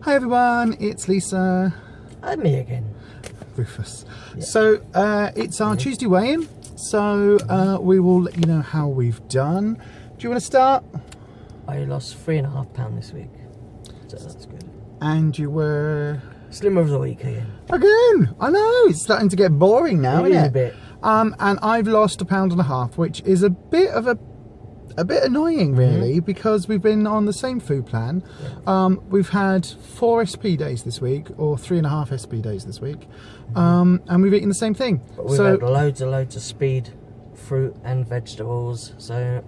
Hi everyone, it's Lisa. And me again. Rufus. Yeah. So it's our Tuesday weigh-in, so we will let you know how we've done. Do you want to start? I lost £3.5 this week, so that's good. And you were... Slimmer of the week again. Again! I know, it's starting to get boring now, isn't it? A bit. And I've lost £1.5 pounds, which is a bit annoying really, because we've been on the same food plan. We've had 4 SP days this week, or 3.5 SP days this week, and we've eaten the same thing. But we've had loads of speed fruit and vegetables, so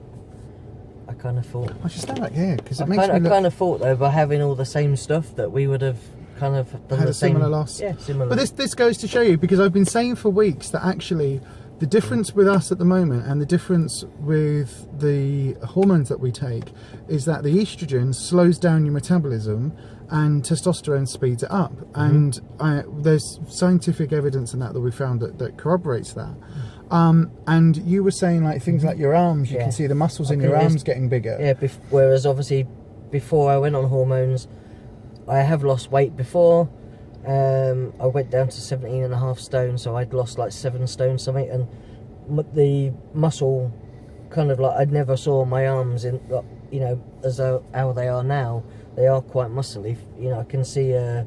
I kind of thought I should stand back here because it I makes me look... kind of thought though, by having all the same stuff, that we would have kind of done had the a similar same loss. Yeah, similar. But this goes to show you, because I've been saying for weeks that actually the difference with us at the moment and the difference with the hormones that we take is that the estrogen slows down your metabolism and testosterone speeds it up. And there's scientific evidence in that we found that corroborates that. And you were saying like things like your arms, you can see the muscles in your arms getting bigger. Yeah, whereas obviously before I went on hormones, I have lost weight before. I went down to 17.5 stone, so I'd lost like 7 stone something, and the muscle kind of like, I never saw my arms in, you know, as how they are now. They are quite muscly, you know. I can see a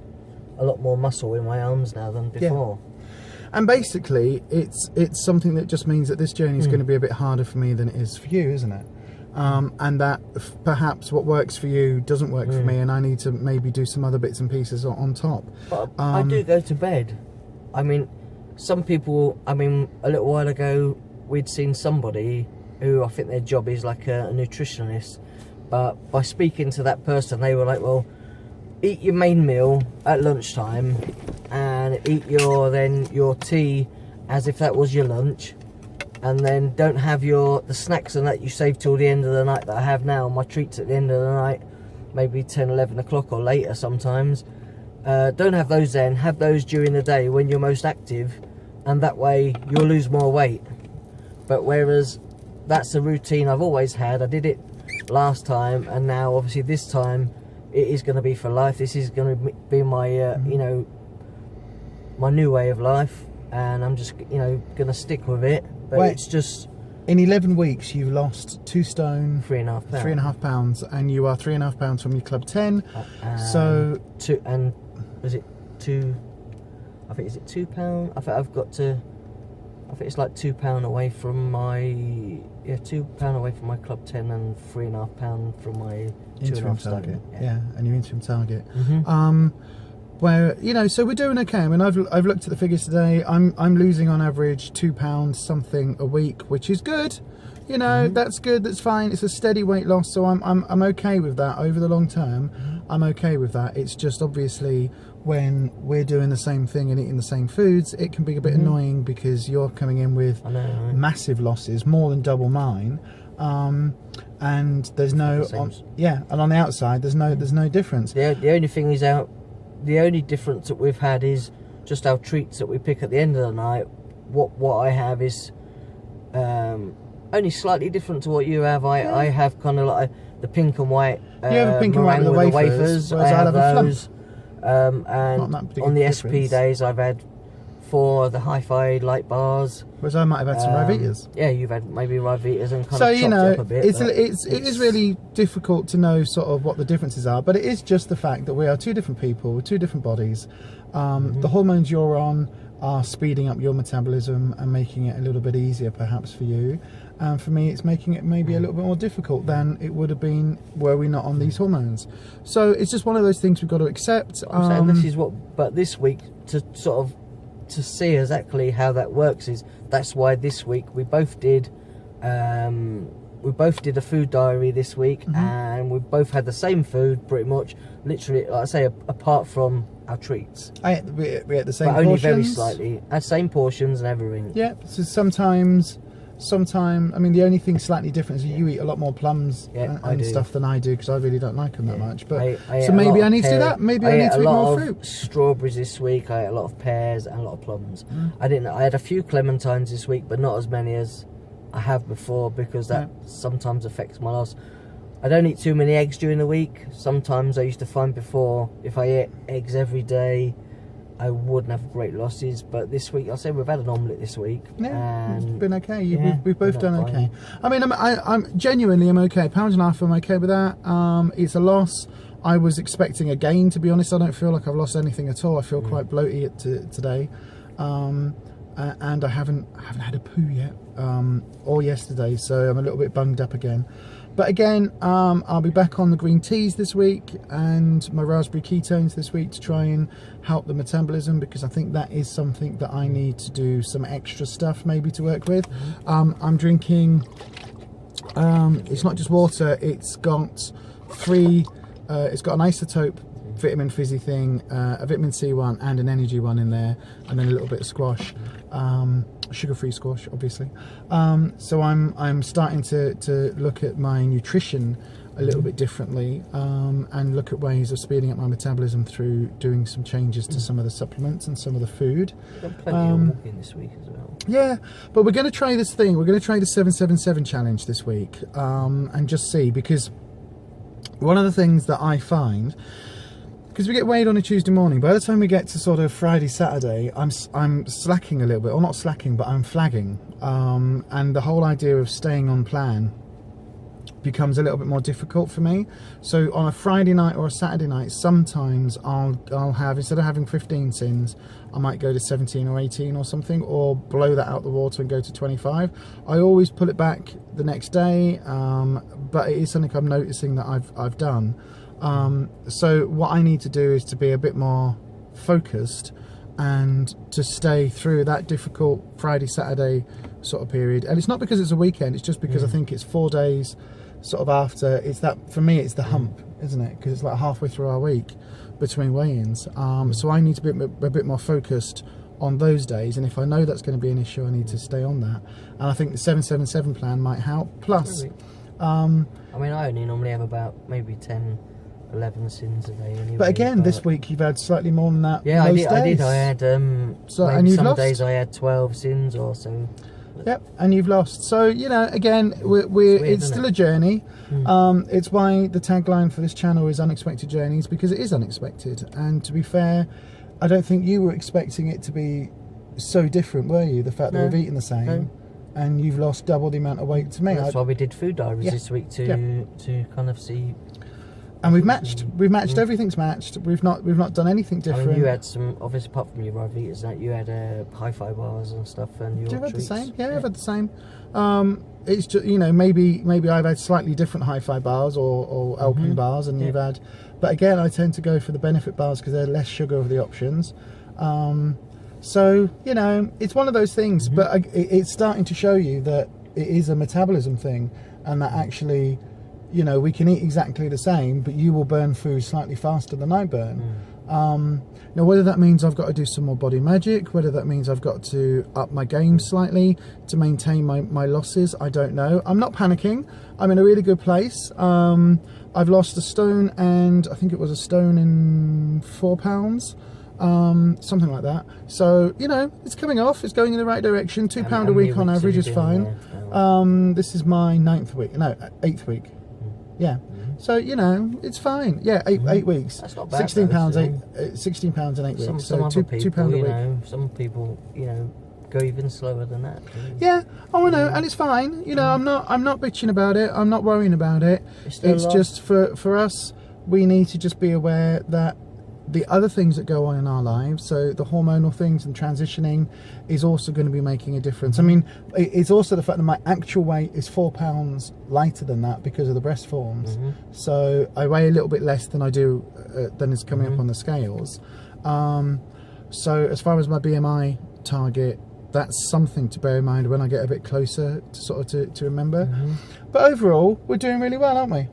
lot more muscle in my arms now than before. And basically it's something that just means that this journey is going to be a bit harder for me than it is for you, isn't it? And that perhaps what works for you doesn't work for me, and I need to maybe do some other bits and pieces on top. But I do go to bed. I mean, some people, I mean, a little while ago we'd seen somebody who I think their job is like a nutritionist, but by speaking to that person, they were like, well, eat your main meal at lunchtime and eat your tea as if that was your lunch, and then don't have the snacks and that you save till the end of the night that I have now, my treats at the end of the night, maybe 10, 11 o'clock or later sometimes. Don't have those then, have those during the day when you're most active, and that way you'll lose more weight. But whereas that's a routine I've always had, I did it last time, and now obviously this time it is going to be for life. This is going to be my you know, my new way of life, and I'm just, you know, going to stick with it. But it's just... In 11 weeks, you've lost 2 stone, 3.5 pounds. 3.5 pounds, and you are 3.5 pounds from your Club 10. So... And was it 2... I think, is it £2? I think I've got to... I think it's like £2 away from my... Yeah, £2 away from my Club 10 and £3.5 from my interim 2.5 target. stone. Yeah, and your interim target. Where, you know, so we're doing okay. I mean, I've looked at the figures today. I'm losing on average £2 something a week, which is good. You know, that's good. That's fine. It's a steady weight loss, so I'm okay with that over the long term. I'm okay with that. It's just obviously when we're doing the same thing and eating the same foods, it can be a bit annoying because you're coming in with massive losses, more than double mine. And there's no and on the outside there's no difference. The only thing is the only difference that we've had is just our treats that we pick at the end of the night. What I have is only slightly different to what you have. I have kind of like the pink and white. You have a pink and white with the wafers, whereas I have those. And on the difference. SP days, I've had 4 of the Hi-Fi light bars. Whereas I might have had some Ryvitas. Yeah, you've had maybe Ryvitas and kind of so, you know, up a bit. it is really difficult to know sort of what the differences are, but it is just the fact that we are 2 different people with 2 different bodies. The hormones you're on are speeding up your metabolism and making it a little bit easier perhaps for you, and for me it's making it maybe a little bit more difficult than it would have been were we not on these hormones. So it's just one of those things we've got to accept. And this is but this week, to sort of to see exactly how that works, is that's why this week we both did a food diary this week, and we both had the same food pretty much, literally, like I say, apart from our treats. We ate the same but only portions. very slightly, had same portions and everything. Yeah, so sometimes I mean the only thing slightly different is you eat a lot more plums and stuff than I do, because I really don't like them that much. But so maybe I need to do that. Maybe I need to eat more fruit. Strawberries this week. I ate a lot of pears and a lot of plums. I had a few clementines this week, but not as many as I have before, because that sometimes affects my loss. I don't eat too many eggs during the week. Sometimes I used to find before, if I ate eggs every day, I wouldn't have great losses. But this week, I'll say we've had an omelette this week. Yeah, it's and been okay. yeah, We've both done fine. okay. I mean, I'm genuinely, I'm okay. £1.50, I'm okay with that. It's a loss. I was expecting a gain, to be honest. I don't feel like I've lost anything at all. I feel quite bloaty today. And I haven't had a poo yet, or yesterday, so I'm a little bit bunged up again. But again, I'll be back on the green teas this week and my raspberry ketones this week to try and help the metabolism, because I think that is something that I need to do some extra stuff maybe to work with. I'm drinking, it's not just water, it's got it's got an isotope vitamin fizzy thing, a vitamin C one and an energy one in there, and then a little bit of squash, sugar-free squash obviously. So I'm starting to look at my nutrition a little bit differently, and look at ways of speeding up my metabolism through doing some changes to some of the supplements and some of the food. I've got plenty of walking this week as well. Yeah, but we're going to try this thing. We're going to try the 777 challenge this week, and just see, because one of the things that I find, because we get weighed on a Tuesday morning, by the time we get to sort of Friday, Saturday, I'm slacking a little bit, or not slacking, but I'm flagging, and the whole idea of staying on plan becomes a little bit more difficult for me. So on a Friday night or a Saturday night, sometimes I'll have, instead of having 15 sins, I might go to 17 or 18 or something, or blow that out the water and go to 25. I always pull it back the next day, but it is something I'm noticing that I've done. So what I need to do is to be a bit more focused and to stay through that difficult Friday, Saturday sort of period. And it's not because it's a weekend, it's just because I think it's 4 days sort of after. It's that, for me, it's the hump, isn't it? Because it's like halfway through our week between weigh-ins. So I need to be a bit more focused on those days, and if I know that's going to be an issue, I need to stay on that. And I think the 777 plan might help. Plus, I mean, I only normally have about maybe 10, 11 sins a day anyway. But again, this week you've had slightly more than that. Yeah, I most did. days. I had So, maybe and you've some lost. days I had 12 sins or so. Yep, and you've lost. So, you know, again, It's weird, it's isn't still it? a journey. It's why the tagline for this channel is Unexpected Journeys, because it is unexpected. And to be fair, I don't think you were expecting it to be so different, were you? The fact that No. we've eaten the same, No. and you've lost double the amount of weight to me. That's why we did food diaries Yeah. this week to kind of see. And we've matched. We've matched. Everything's matched. We've not done anything I different. mean, you had some, obviously, apart from your Rivitas, that you had hi-fi bars and stuff, and your You've had the treats. same, yeah. I've had the same. It's just, you know, maybe I've had slightly different hi-fi bars or Alpine bars, and you've had. But again, I tend to go for the benefit bars because they're less sugar of the options. So you know, it's one of those things. But it's starting to show you that it is a metabolism thing, and that actually, you know, we can eat exactly the same, but you will burn food slightly faster than I burn. Now, whether that means I've got to do some more body magic, whether that means I've got to up my game slightly to maintain my losses, I don't know. I'm not panicking. I'm in a really good place. I've lost a stone, and I think it was a stone and 4 pounds. Something like that. So, you know, it's coming off. It's going in the right direction. £2 a week on average is fine. This is my 9th week. No, 8th week. Yeah. So, you know, it's fine. Yeah, eight weeks. That's not bad. £16 though, £16 in 8 weeks. some So other £2 people, a you week. know, some people, you know, go even slower than that. Yeah, I know, and it's fine. You know, I'm not bitching about it. I'm not worrying about it. It's just for us, we need to just be aware that the other things that go on in our lives, so the hormonal things and transitioning, is also going to be making a difference. I mean, it's also the fact that my actual weight is 4 pounds lighter than that because of the breast forms. So I weigh a little bit less than I do than is coming up on the scales. So as far as my BMI target, that's something to bear in mind when I get a bit closer to sort of to remember. But overall, we're doing really well, aren't we?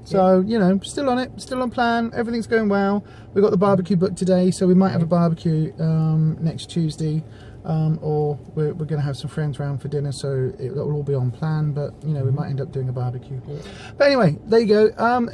So, you know, still on it, still on plan, everything's going well. We've got the barbecue booked today, so we might have a barbecue next Tuesday, or we're going to have some friends round for dinner, so it will all be on plan, but, you know, we might end up doing a barbecue. But anyway, there you go.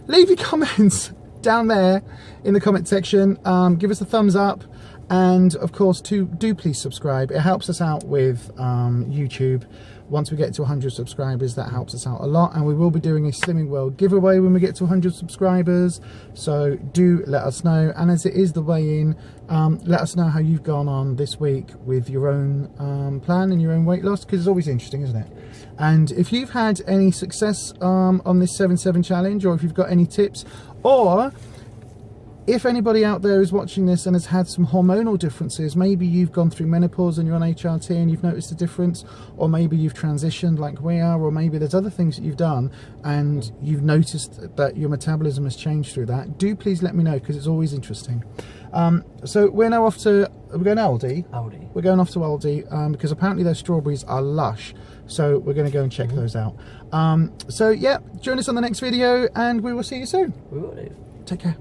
Leave your comments down there in the comment section. Give us a thumbs up, and of course do please subscribe. It helps us out with YouTube. Once we get to 100 subscribers, that helps us out a lot, and we will be doing a Slimming World giveaway when we get to 100 subscribers, so do let us know. And as it is the way in, let us know how you've gone on this week with your own plan and your own weight loss, because it's always interesting, isn't it? And if you've had any success on this 7-7 challenge, or if you've got any tips, or if anybody out there is watching this and has had some hormonal differences, maybe you've gone through menopause and you're on HRT and you've noticed a difference, or maybe you've transitioned like we are, or maybe there's other things that you've done and you've noticed that your metabolism has changed through that, do please let me know, because it's always interesting. So we're now off to, we're going to Aldi? Aldi. We're going off to Aldi because apparently those strawberries are lush, so we're going to go and check those out. So yeah, join us on the next video and we will see you soon. We will do. Take care.